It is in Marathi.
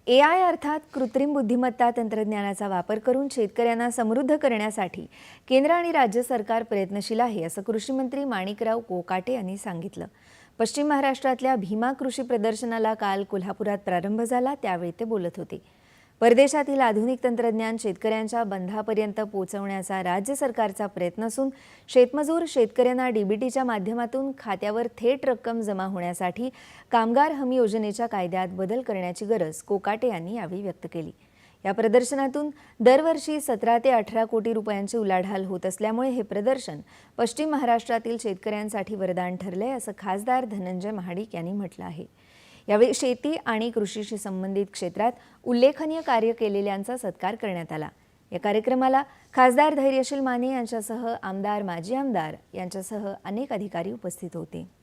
AI अर्थात कृत्रिम बुद्धिमत्ता तंत्रज्ञानाचा वापर करून शेतकऱ्यांना समृद्ध करण्यासाठी केंद्र आणि राज्य सरकार प्रयत्नशील आहे, असं कृषी मंत्री माणिकराव कोकाटे यांनी सांगितलं। पश्चिम महाराष्ट्रातल्या भीमा कृषी प्रदर्शनाला काल कोल्हापुरात प्रारंभ झाला, त्यावेळी ते बोलत होते। परदेशातील आधुनिक तंत्रज्ञान शेतकऱ्यांच्या बंधापर्यंत पोहोचवण्याचा राज्य सरकारचा प्रयत्न असून शेतमजूर शेतकऱ्यांना डीबीटीच्या माध्यमातून खात्यावर थेट रक्कम जमा होण्यासाठी कामगार हमी योजनेच्या कायद्यात बदल करण्याची गरज कोकाटे यांनी यावेळी व्यक्त केली। या प्रदर्शनातून दरवर्षी 17 ते 18 कोटी रुपयांची उलाढाल होत असल्यामुळे हे प्रदर्शन पश्चिम महाराष्ट्रातील शेतकऱ्यांसाठी वरदान ठरले, असं खासदार धनंजय महाडिक यांनी म्हटलं आहे। यावेळी शेती आणि कृषीशी संबंधित क्षेत्रात उल्लेखनीय कार्य केलेल्यांचा सत्कार करण्यात आला। या कार्यक्रमाला खासदार धैर्यशील माने यांच्यासह आमदार, माजी आमदार यांच्यासह अनेक अधिकारी उपस्थित होते।